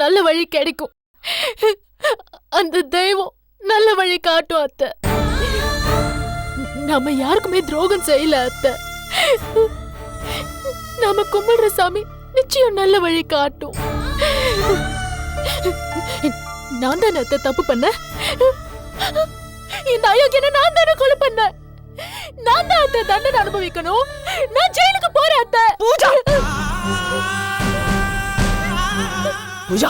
நல்ல வழி கிடைக்கும். அந்த தெய்வம் நல்ல வழி காட்டும் அத்தை. நாம யாருக்குமே துரோகம் செய்யல அத்தை. நாம கும்பிடுற சாமி நிச்சயம் நல்ல வழி காட்டும். நான் தானே அத்தை தப்பு பண்ண. இந்த அயோக்கியனை நான் தானே கொலை பண்ண. நான் தான் அத்தை தண்டனை அனுபவிக்கணும். நான் ஜெயிலுக்கு போறேன் அத்தை. பூஜா, பூஜா,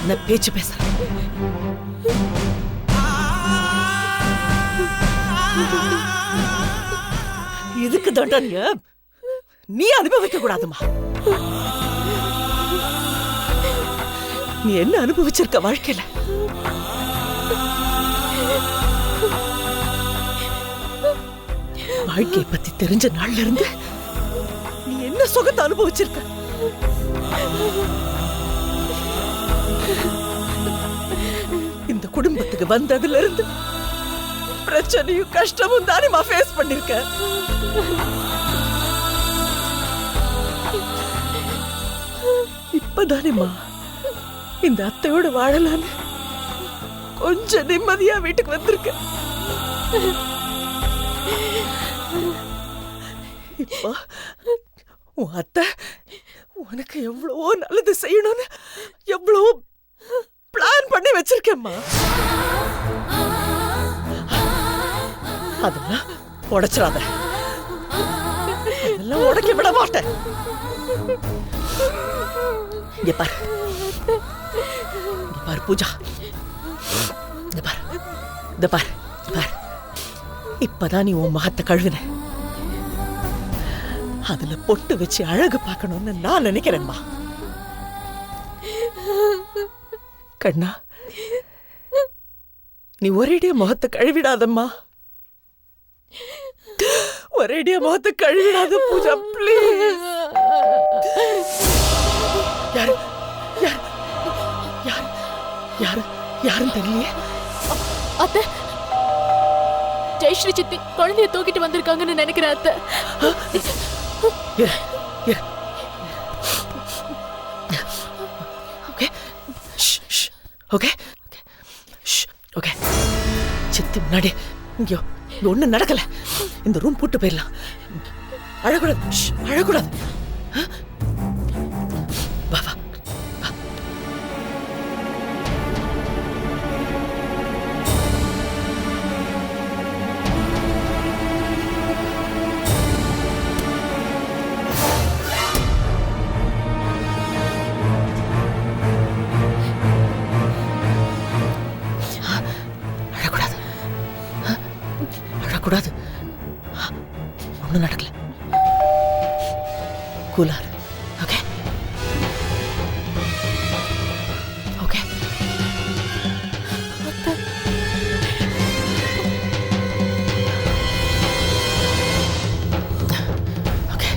என்ன பேச்சு பேச? இதுக்கு தண்டனைய நீ அனுபவிக்க கூடாதுமா. நீ என்ன அனுபவிச்சிருக்க வாழ்க்கையில? வாழ்க்கையை பத்தி தெரிஞ்ச நாள்ல இருந்து நீ என்ன சுகத்தை அனுபவிச்சிருக்க? இந்த குடும்பத்துக்கு வந்ததுல இருந்து பிரச்சனையும் கஷ்டமும் தானேமா ஃபேஸ் பண்ணிருக்க. இப்பதானேமா இந்த அத்தையோட வாழலான்னு கொஞ்சம் நிம்மதியா வீட்டுக்கு வந்திருக்க. இப்போ உன் அத்தை உனக்கு எவ்வளவோ நல்லது செய்யணும்னு எவ்வளவோ பிளான் பண்ணி வச்சிருக்கேம்மா. அதெல்லாம் உடைச்சிடாத. அதெல்லாம் உடைக்க விட மாட்டேன். இங்க பாரு, இங்க பாரு பூஜா, இங்க பாரு, இத பாரு, பாரு. இப்பதான் நீ உன் மகத்தை கழுவின. அதுல பொட்டு வச்சு அழகு பார்க்கணும்னு நான் நினைக்கிறேன்மா. கண்ணா, நீ ஒரேடியா முகத்தை கழுவிடாதம்மா. ஒரேடியா முகத்தை கழுவிடாத பூஜா, பிளீஸ். யாரு யாரு யாரு யாரு யாரும் தெரியலையே. அத்தை, ஜெயஸ்ரீ சித்தி குழந்தைய தூக்கிட்டு வந்திருக்காங்கன்னு நினைக்கிறேன் அத்தை. சித்தி முன்னாடி இங்க ஒண்ணும் நடக்கல. இந்த ரூம் போட்டு போயிடலாம். அழக்கூடாது, அழக்கூடாது. வா வா. கூடாது, ஒண்ணும் நடக்கல. கூலார். Okay okay. ஓகே.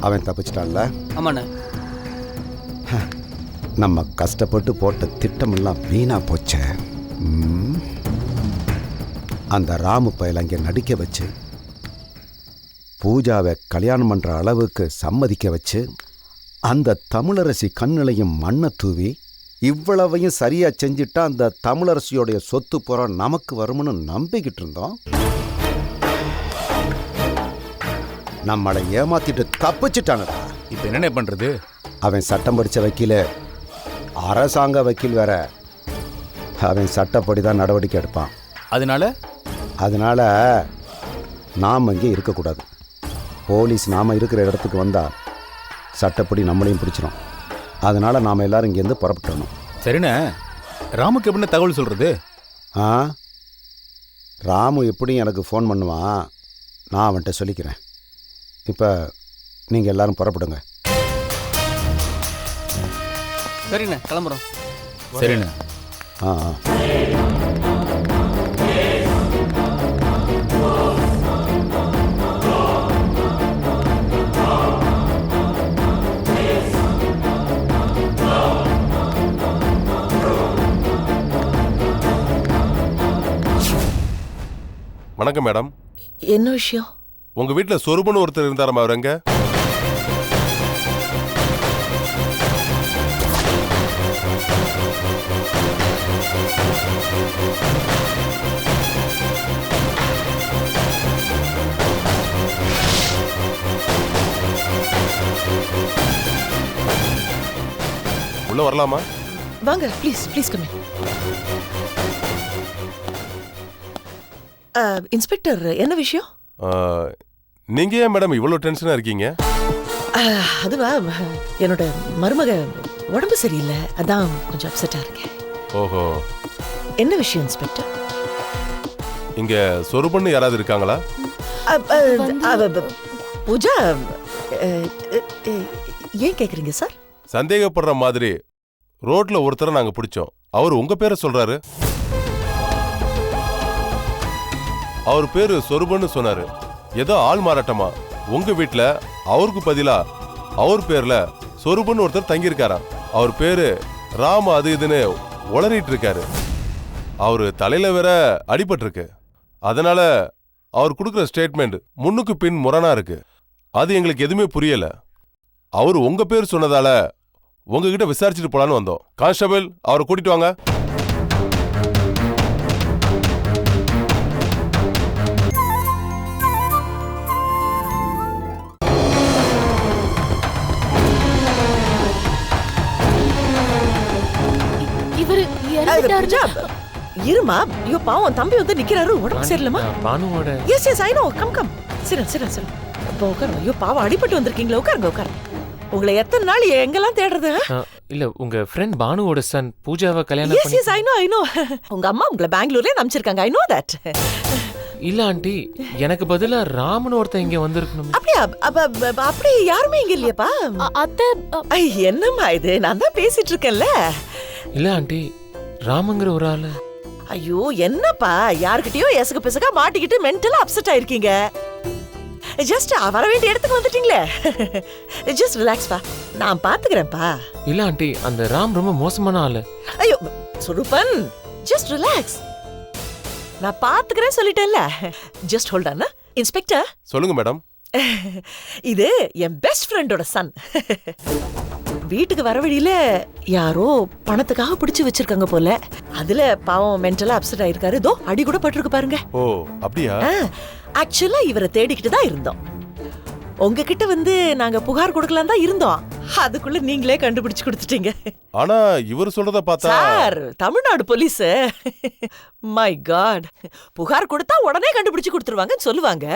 அவன் தப்பிச்சிட்டான்ல? ஆமாண்ணே. நம்ம கஷ்டப்பட்டு போட்ட திட்டமெல்லாம் வீணா போச்சே. அந்த ராமு பயல் அங்கே நடிக்க வச்சு பூஜாவை கல்யாணம் பண்ணுற அளவுக்கு சம்மதிக்க வச்சு அந்த தமிழரசி கண்ணிலையும் மண்ணை தூவி இவ்வளவையும் சரியாக செஞ்சுட்டா அந்த தமிழரசியோடைய சொத்து புறம் நமக்கு வரும்னு நம்பிக்கிட்டு இருந்தோம். நம்மளை ஏமாத்திட்டு தப்பிச்சுட்டானடா. இப்போ என்ன பண்ணுறது? அவன் சட்டம் படித்த வக்கீல், அரசாங்க வக்கீல் வேற. அவன் சட்டப்படி தான் நடவடிக்கை எடுப்பான். அதனால நாம் இங்கே இருக்கக்கூடாது. போலீஸ் நாம் இருக்கிற இடத்துக்கு வந்தால் சட்டப்படி நம்மளையும் பிடிச்சிடும். அதனால் நாம் எல்லாரும் இங்கேருந்து புறப்பட்டுறணும். சரிண்ணே. ராமுக்கு எப்படின்னு தகவல் சொல்கிறது? ராமு எப்படியும் எனக்கு ஃபோன் பண்ணுவான், நான் அவன்கிட்ட சொல்லிக்கிறேன். இப்போ நீங்கள் எல்லாரும் புறப்படுங்க. சரிண்ணே, கிளம்புறோம். சரிண்ணே. ஆ ஆ. வணக்கம் மேடம். என்ன விஷயம்? உங்க வீட்டுல சொருபன்னு ஒருத்தர் இருந்தாராம், அவர் எங்க? உள்ள வரலாமா? வாங்க, please please come in. Inspector, என்ன விஷயம்? நீங்க ஏன் மேடம் இவ்வளவு டென்ஷனா இருக்கீங்க? அதுவா, என்னோட மருமக உடம்பு சரியில்லை, அதான் கொஞ்சம் அப்செட்டா இருக்கேன். ஓஹோ. என்ன விஷயம் இன்ஸ்பெக்டர்? இங்க சொருபன்னு யாராவது இருக்காங்களா? பூஜா, ஏன் கேக்குறீங்க சார்? சந்தேகப்படுற மாதிரி ரோட்ல ஒருத்தரை நாங்க பிடிச்சோம். அவர் உங்க பேரை சொல்றாரு. அவர் பேரு சொருபன்னு சொன்னாரு. ஏதோ ஆள் மாறாட்டமா உங்க வீட்டுல அவருக்கு பதிலா அவர் பேர்ல சொருபன்னு ஒருத்தர் தங்கியிருக்காராம். அவர் பேரு ராம், அது இதுன்னு உளறிட்டு இருக்காரு. அவரு தலையில வேற அடிபட்டு இருக்கு. அதனால அவர் கொடுக்குற ஸ்டேட்மெண்ட் முன்னுக்கு பின் முரணா இருக்கு. அது எங்களுக்கு எதுவுமே புரியல. அவர் உங்க பேர் சொன்னதால உங்ககிட்ட விசாரிச்சுட்டு போலான்னு வந்தோம். கான்ஸ்டபிள், அவரை கூட்டிட்டு வாங்க. பூஜா, இருமா. ஐயோ பாவம், தம்பி வந்து நிக்கிறாரு, உடம்பு சரியில்லமா? பானுவோட. Yes yes I know. Come come, சிரன் சிரன் சிரன். அப்போ உட்காருங்க. ஐயோ பாவம், அடிபட்டு வந்திருக்கீங்களா? உட்காருங்க உட்காருங்க. உங்களை எத்தனை நாள் எங்கெல்லாம் தேடுறது? இல்ல, உங்க ஃப்ரெண்ட் பானுவோட சன் பூஜாவை கல்யாணம் பண்ணி. Yes yes I know. உங்க அம்மா உங்களை பெங்களூர்ல அனுப்பிச்சிருக்காங்க. I know that. இல்ல ஆண்டி, எனக்கு பதிலா ராமன் ஒருத்தன் இங்க வந்திருக்கணும். அப்படியா? அப்படி யாருமே இங்க இல்லையாப்பா? அத்தை, என்னம்மா இது? நான் தான் பேசிட்டு இருக்கேன்ல. இல்ல ஆண்டி, ராமங்கிற ஒரு ஆளு. ஐயோ என்னப்பா, யாருக்கிட்டயோ எசக பிசகா மாட்டிக்கிட்டு மென்டலா அப்செட் ஆயிருக்கீங்க. ஜஸ்ட் வர வேண்டிய இடத்துக்கு வந்துட்டீங்களே. ஜஸ்ட் ரிலாக்ஸ் பா, நான் பாத்துக்கிறேன்ப்பா. இல்ல ஆண்டி, அந்த ராம் ரொம்ப மோசமான ஆளு. ஐயோ சொருபன், ஜஸ்ட் ரிலாக்ஸ், நான் பாத்துக்கிறேன் சொல்லிட்டேன்ல. Just hold on. இன்ஸ்பெக்டர். சொல்லுங்க மேடம். இது என் பெஸ்ட் ஃப்ரெண்டோட சன். வீட்டுக்கு வர வழியில யாரோ பணத்துக்காக பிடிச்சு வச்சிருக்காங்க போல. அதுல பாவம் மென்டலா அப்செட் ஆயிருக்காரு. இதோ அடி கூட பட்டிருக்கு பாருங்க. ஓ அப்படியா? ஆக்சுவலா இவரை தேடிக்கிட்டு தான் இருந்தோம். உங்ககிட்ட வந்து நாங்க புகார் கொடுக்கலாம் தான் இருந்தோம். அதுக்குள்ள நீங்களே கண்டுபிடிச்சு கொடுத்துட்டீங்க. ஆனா இவர் சொல்றத பார்த்தா sir, Tamil Nadu police, my god, புகார் கொடுத்தா உடனே கண்டுபிடிச்சு கொடுத்துருவாங்கன்னு சொல்லுவாங்க.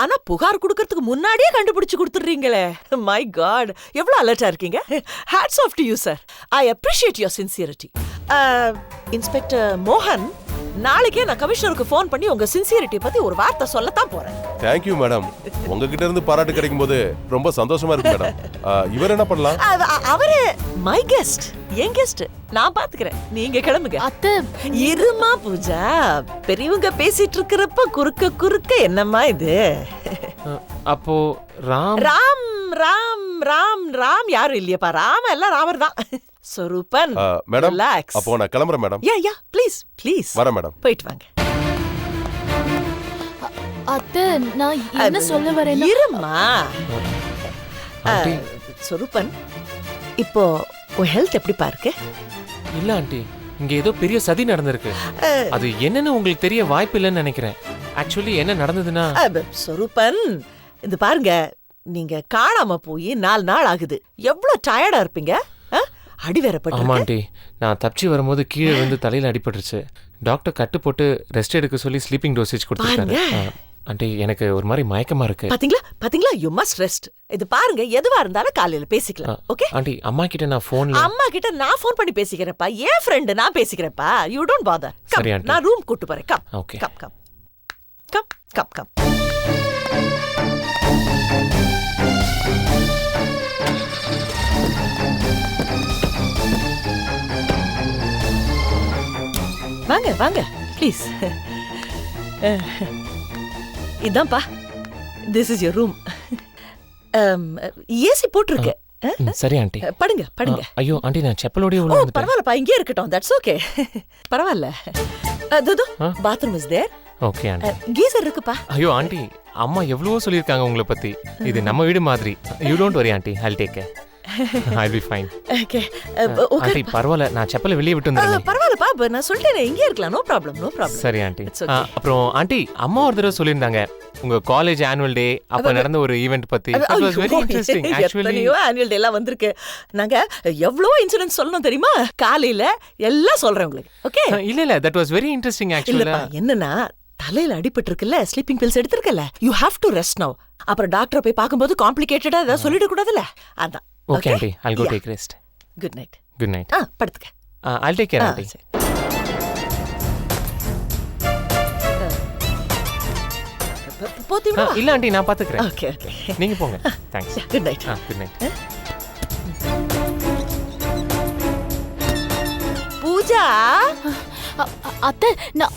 ஆனா புகார் கொடுக்கறதுக்கு முன்னாடியே கண்டுபிடிச்சு கொடுத்துறீங்களே. மை காட், எவ்வளவு அலர்ட்டா இருக்கீங்க. Hats off to you sir. I appreciate your sincerity. Inspector மோகன், நாளைக்கே நான் கமிஷனருக்கு ஃபோன் பண்ணி உங்க சின்சியரிட்டி பத்தி ஒரு வார்த்தை சொல்லத்தான் போறேன். Thank you madam. உங்ககிட்ட இருந்து பாராட்டு கிடைக்கும் போது ரொம்ப சந்தோஷமா இருக்கு மேடம். இவர் என்ன பண்ணலாம்? அவரு மை கெஸ்ட், என் கெஸ்ட், நான் பாத்துக்கிறேன். நீங்க கிளம்புங்க. அத்தை, இருமா பூஜா, பெரியவங்க பேசிட்டு இருக்கிறப்ப குறுக்க குறுக்க என்னம்மா இது? அப்போ ராம் ராம் ராம் ராம் ராம் யாரும் இல்லையப்பா. ராம எல்லாம் ராமர் தான். Sorupan, madam, relax. அப்போ நான் கிளம்புறேன் மேடம். யா ப்ளீஸ் ப்ளீஸ் வரேன் மேடம். போயிட்டு வாங்க. அத்தை, நான் என்ன சொல்ல வரேன்னா, இருமா. ஆண்டி. சொரூபன், இப்போ உன் ஹெல்த் எப்படி பாருக்கு? இல்ல ஆண்டி, இங்க ஏதோ பெரிய சதி நடந்திருக்கு. அது என்னன்னு உங்களுக்கு தெரிய வாய்ப்பு இல்லைன்னு நினைக்கிறேன். ஆக்சுவலி என்ன நடந்ததுன்னா, சொரூபன், இது பாருங்க, நீங்க காணாம போய் 4 நாள் ஆகுது. எவ்வளவு டயர்டா இருப்பீங்க. அடி வேற ஆமா பட்டிருக்கு. ஆண்டி, நான் தப்பிச்சு வரும்போது கீழே வந்து தலையில அடிபட்டுருச்சு. டாக்டர் கட்டு போட்டு ரெஸ்ட் எடுக்க சொல்லி ஸ்லீப்பிங் டோசேஜ் கொடுத்துருக்காரு. ஆண்டி, எனக்கு ஒரு மாதிரி மயக்கமா இருக்கு. பாத்தீங்களா, யூ மஸ்ட் ரெஸ்ட். இது பாருங்க, எதுவா இருந்தாலும் காலையில பேசிக்கலாம். ஓகே ஆண்டி, அம்மா கிட்ட நான் போன்ல அம்மா கிட்ட நான் ஃபோன் பண்ணி பேசிக்கிறேன்ப்பா. என் ஃப்ரெண்ட் நான் பேசிக்கிறேன்ப்பா. You don't bother. சரி ஆண்டி. நான் ரூம் கூட்டி போறேன். Come okay. Come come. Come come come. வாங்க வாங்க ப்ளீஸ். இதான்ப்பா, this is your room. AC போட்டிருக்கு. சரி ஆண்டி. படுங்க படுங்க. ஐயோ ஆண்டி, நான் செப்பலோடய ஓ உள்ள வந்துட்டேன். பரவாயில்லப்பா, இங்கே இருக்கட்டும். That's okay. பரவாயில்ல. தோ bathroom is there. Okay aunty. Geyser இருக்குப்பா. ஐயோ ஆண்டி, அம்மா எவ்வளவோ சொல்லியிருக்காங்க உங்களை பத்தி. இது நம்ம வீடு மாதிரி. You don't worry aunty, Jal take care. I'll be fine. Okay aunty okay. பரவாயில்ல, நான் செப்பலை வெளியே விட்டு வந்துடுறேன். பரவாயில்லப்பா, நான் சொல்லிட்டேனே இங்கே இருக்கலாம். No problem no problem. சரி ஆண்டி. It's okay. அப்புறம் ஆண்டி, அம்மா ஒரு தடவை சொல்லியிருந்தாங்க உங்க காலேஜ் ஆனுவல் டே அப்ப நடந்த ஒரு ஈவென்ட் பத்தி. It was very interesting actually. எத்தனையோ ஆனுவல் டே எல்லாம் வந்திருக்கு. நாங்க எவ்வளவோ இன்சிடென்ட்ஸ் சொல்லணும் தெரியுமா? காலையில எல்லாம் சொல்றேன் உங்களுக்கு. ஓகே இல்ல இல்ல, that was very interesting actually. இல்லப்பா, என்னன்னா தலையில அடிபட்டு இருக்குல்ல, ஸ்லீப்பிங் பில்ஸ் எடுத்திருக்கல, you have to rest now. அப்புறம் டாக்டரை போய் பார்க்கும்போது காம்ப்ளிகேட்டடா ஏதாவது சொல்லிட கூடாதுல்ல, அதான். Okay aunty, I'll go take rest. Good night. Good night. படுத்துக்க. I'll take care aunty. போத்தீங்களா? இல்ல ஆண்டி, நான் பாத்துக்கிறேன். Okay okay. நீங்க போங்க. Thanks. Good night. Good night. Pooja, அத்தை நான்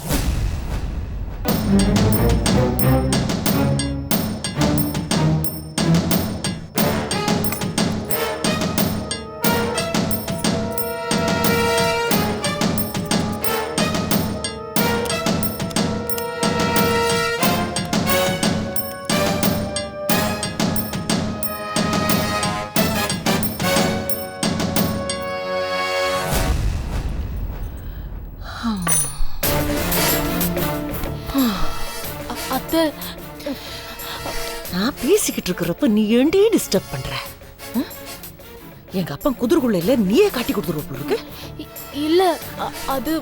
அத்தை நான் பேசிக்கிட்டு இருக்கிறப்ப நீ ஏண்டி டிஸ்டர்ப் பண்ற? எங்க அப்பா குதிரைக்குள்ள இல்ல, நீயே காட்டி கொடுத்துருவோம் இருக்கு. இல்ல அது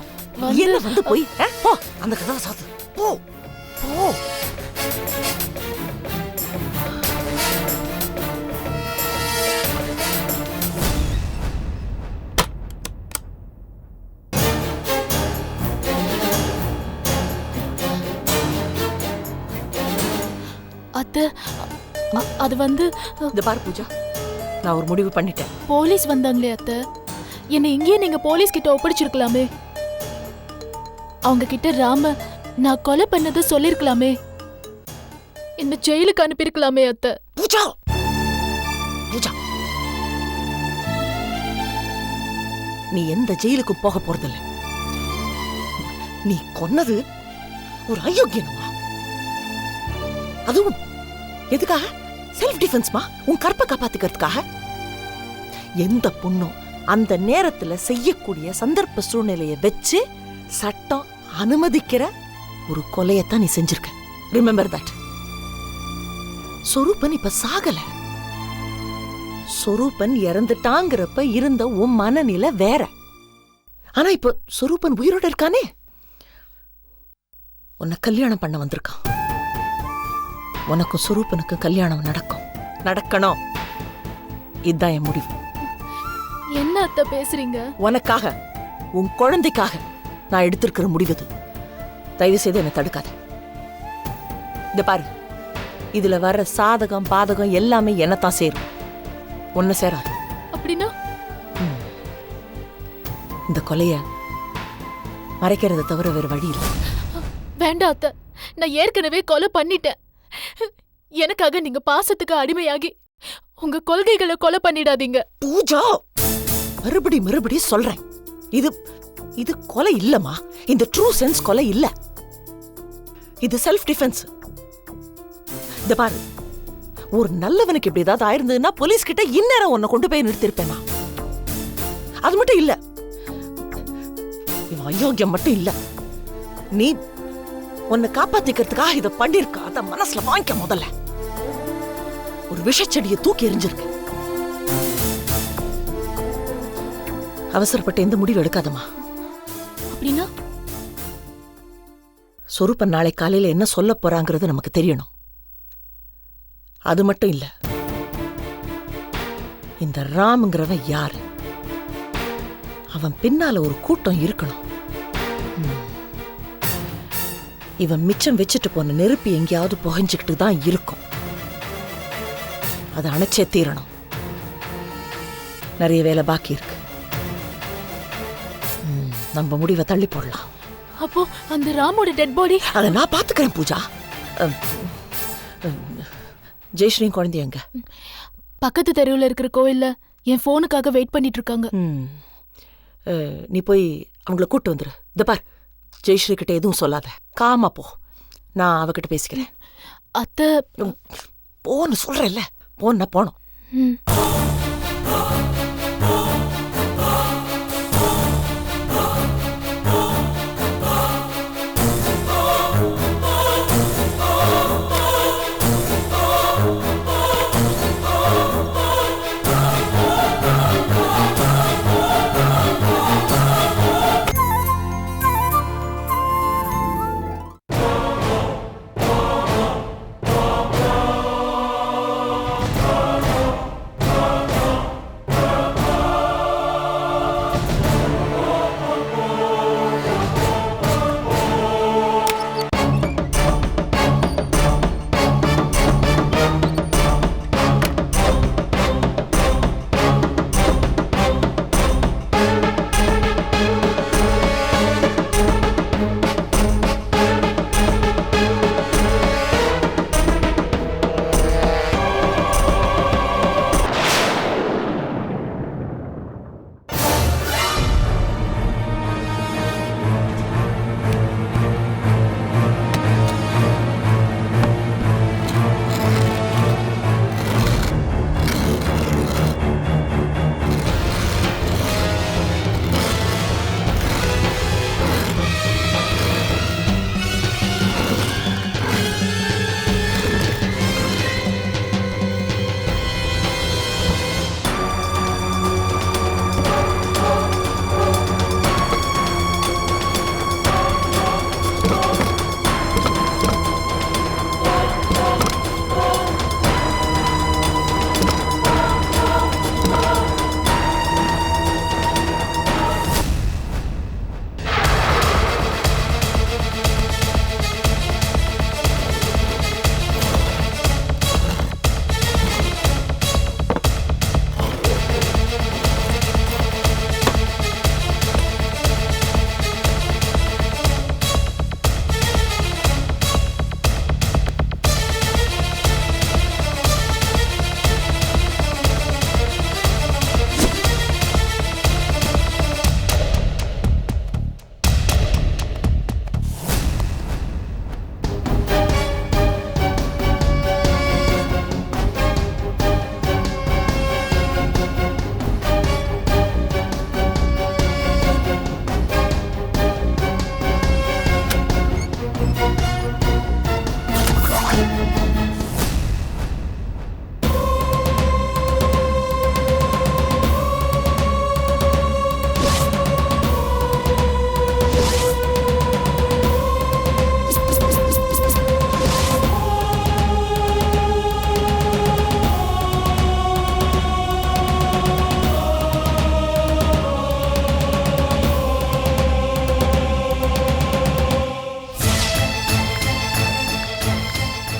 என்ன வந்து போய் போ, அந்த கதவை சாத்து. போ போ. அத்தை அது வந்து இந்த பாரு பூஜா, நான் ஒரு முடிவு பண்ணிட்டேன். போலீஸ் வந்தாங்களே அத்தை, என்னை இங்கேயே நீங்க போலீஸ் கிட்ட ஒப்படைச்சிருக்கலாமே. அவங்க கிட்ட ராம நான் கொலை பண்ணது சொல்லிருக்கலாமே. என்ன ஜெயிலுக்கு அனுப்பியிருக்கலாமே அத்தை. பூஜா பூஜா, நீ எந்த ஜெயிலுக்கும் போக போறதில்ல. நீ கொன்னது ஒரு அயோக்கியனமா, அதுவும் எதுக்காக? செல்ஃப் டிஃபென்ஸ்மா, உன் கற்பை காப்பாத்திக்கிறதுக்காக. எந்த பொண்ணும் அந்த நேரத்துல செய்யக்கூடிய சந்தர்ப்ப சூழ்நிலையை வச்சு சட்டம் அனுமதிக்கிற ஒரு கொலையத்தான் நீ செஞ்சிருக்க. Remember that. சொரூபன் இப்ப சாகல. சொரூபன் இறந்துட்டாங்கிறப்ப இருந்த உன் மனநிலை வேற. ஆனா இப்ப சொரூபன் உயிரோட இருக்கானே, உன்னை கல்யாணம் பண்ண வந்திருக்கான். உனக்கும் சொரூபனுக்கு கல்யாணம் நடக்கணும். இதுதான் என் முடிவு. என்ன அத்தை பேசுறீங்க? உனக்காக, உன் குழந்தைக்காக நான் எடுத்திருக்கிற முடிவு இது. தயவு செய்து என்னை தடுக்காத. இந்த பாரு, இதுல வர்ற சாதகம் பாதகம் எல்லாமே என்னத்தான் சேரும், ஒன்ன சேராது. அப்படின்னா இந்த கொலைய மறைக்கிறத தவிர வேற வழி இல்லை. வேண்டாம் அத்தை, நான் ஏற்கனவே கொலை பண்ணிட்டேன். எனக்காக நீங்க பாசத்துக்கு அடிமையாகி உங்க கொள்கைகளை கொலை பண்ணிடாதீங்க. பூஜா, மறுபடி சொல்றேன், இது கொலை இல்லம்மா. இந்த ட்ரூ சென்ஸ் கொலை இல்ல, இது செல்ஃப் டிஃபென்ஸ். இந்த பாரு, ஒரு நல்லவனுக்கு இப்படி ஏதாவது ஆயிருந்ததுன்னா போலீஸ் கிட்ட இந்நேரம் உன்னை கொண்டு போய் நிறுத்திருப்பேனா. அது மட்டும் இல்ல, இவன் அயோக்கியம் மட்டும் இல்ல, நீ உன்னை காப்பாத்திக்கிறதுக்காக இதை பண்ணிருக்க. அத மனசுல வாங்கிக்க. முதல்ல ஒரு விஷச்செடியை தூக்கி எறிஞ்சிருக்கு. அவசரப்பட்டு எந்த முடிவு எடுக்காதமா. அப்படின்னா சொரூபன் நாளை காலையில என்ன சொல்ல போறாங்கிறது நமக்கு தெரியணும். அது மட்டும் இல்ல, இந்த ராம்ங்கிறவன் யாரு, அவன் பின்னால ஒரு கூட்டம் இருக்கணும். இவன் மிச்சம் வச்சுட்டு போன நெருப்பு எங்கேயாவது புகைஞ்சுக்கிட்டு தான் இருக்கும். அதை அணைச்சே தீரணும். நிறைய வேலை பாக்கி இருக்கு. நம்ம முடிவை தள்ளி போடலாம். அப்போ அந்த ராமோட டெட் பாடி அதை நான் பாத்துக்கிறேன் பூஜா. ஜெயஸ்ரீ குழந்தை எங்க? பக்கத்து தெருவில் இருக்கிற கோயில்ல என் போனுக்காக வெயிட் பண்ணிட்டு இருக்காங்க. நீ போய் அவங்கள கூட்டு வந்துரு. இந்த பார், ஜெயஸ்ரீ கிட்ட எதுவும் சொல்லாத, காமா போ. நான் அவகிட்ட பேசிக்கிறேன். அத்தை போன்னு சொல்றேன்ல, போன்னா போனோம்.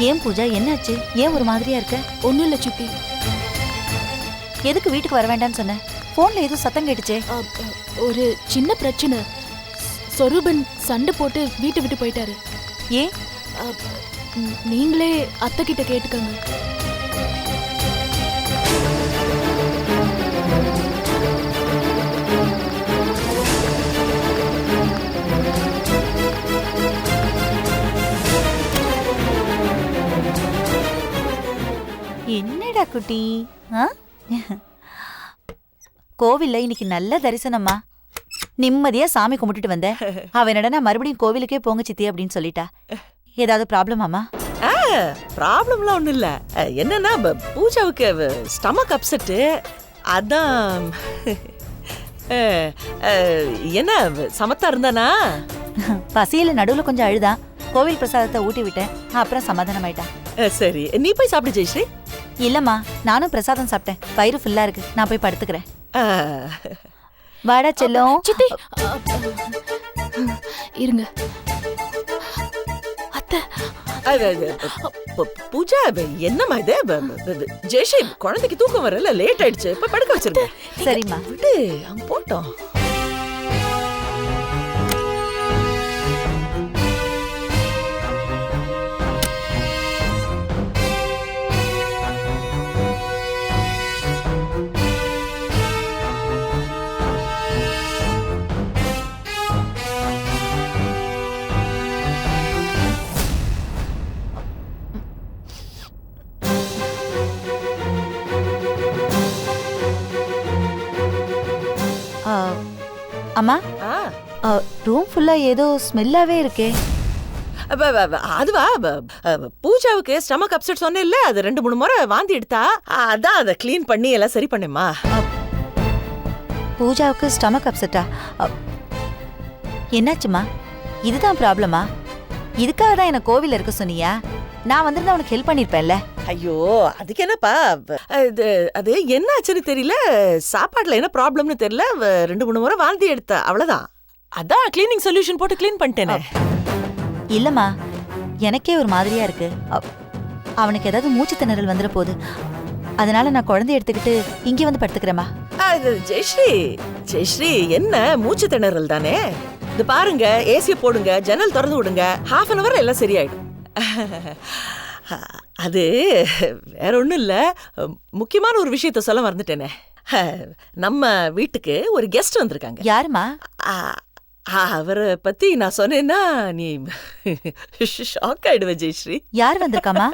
ஏன் பூஜா, என்னாச்சு? ஏன் ஒரு மாதிரியா இருக்க? ஒன்னும் இல்ல சித்தி. எதுக்கு வீட்டுக்கு வர வேண்டாம்னு சொன்ன? போன்ல ஏதோ சத்தம் கேட்டுச்சே. ஒரு சின்ன பிரச்சனை. சொரூபன் சண்டை போட்டு வீட்டை விட்டு போயிட்டாரு. ஏன்? நீங்களே அத்தை கிட்ட கேட்டுக்கங்க. என்னடா குட்டி, கோவில்ல இன்னைக்கு நல்ல தரிசனம்மா. நிம்மதியா சாமி கும்பிட்டுட்டு வந்தேன். அவ என்னடா மறுபடியும் கோவிலுக்கே போங்க சித்தி அப்படின்னு சொல்லிட்டா. ஏதாவது ப்ராப்ளமாமா? ப்ராப்ளம்லாம் ஒண்ணும் இல்ல. என்னன்னா பூஜாவுக்கு ஸ்டமக் அப்செட்டு, அதான். என்ன சமத்தா இருந்தானா? பசியில நடுவுல கொஞ்சம் அழுதான். கோவில் பிரசாதத்தை ஊட்டி விட்டேன், அப்புறம் சமாதானம் ஆயிட்டான். சரி, நீ போய் சாப்பிடு ஜெயஸ்ரீ. இல்லம்மா, நானும் பிரசாதம் சாப்பிட்டேன். வயிறு ஃபுல்லா இருக்கு, நான் போய் படுத்துக்கிறேன். வாடா செல்லம். சித்தி இருங்க. பூஜா என்னம்மா இது ஜெய்ஷி குழந்தைக்கு தூக்கம் வரல, லேட் ஆயிடுச்சு, இப்ப படுக்க வச்சிருங்க. சரிம்மா. விடு, அவன் போட்டோம். அம்மா, ஆ, ரூம் ஃபுல்லா ஏதோ ஸ்மெல்லாவே இருக்கே. அதுவா பூஜாவுக்கு ஸ்டமக் அப்செட் சொன்னேன்ல, அது 2-3 முறை வாந்தி எடுத்தா, அதான் அதை கிளீன் பண்ணி எல்லாம் சரி பண்ணேம்மா. பூஜாவுக்கு ஸ்டமக் அப்செட்டா? என்னாச்சுமா? இதுதான் ப்ராப்ளமா? இதுக்காக தான் என்ன கோவில்ல இருக்க சொன்னியா? நான் வந்திருந்தா உனக்கு ஹெல்ப் பண்ணிருப்பேன்ல. ஐயோ, அதுக்கு என்னப்பா, அது என்ன ஆச்சுன்னு தெரியல, சாப்பாட்டுல என்ன ப்ராப்ளம்னு தெரியல, 2-3 முறை வாந்தி எடுத்தா, அவ்வளவுதான். அதான் கிளீனிங் சொல்யூஷன் போட்டு கிளீன் பண்ணிட்டேனே. இல்லம்மா, எனக்கே ஒரு மாதிரியா இருக்கு. அவனுக்கு ஏதாவது மூச்சு திணறல் வந்துட போகுது. அதனால நான் குழந்தைய எடுத்துக்கிட்டு இங்கே வந்து படுத்துக்கிறேம்மா. ஜெயஸ்ரீ என்ன மூச்சு திணறல் தானே? இது பாருங்க, ஏசிய போடுங்க, ஜன்னல் திறந்து விடுங்க, 1/2 hour எல்லாம் சரியாயிடும். அது வேற ஒண்ணும் இல்ல, முக்கியமான ஒரு விஷயத்த சொல்ல மறந்துட்டேனே. நம்ம வீட்டுக்கு ஒரு கெஸ்ட் வந்திருக்காங்க. யாருமா? அவரை பத்தி நான் சொன்னேன்னா நீ ஷாக் ஆயிடுவ ஜெயஸ்ரீ. யார் வந்திருக்காமா?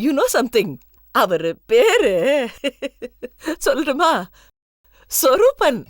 You know something. அவரு பேரு சொல்றமா? சொரூபன்.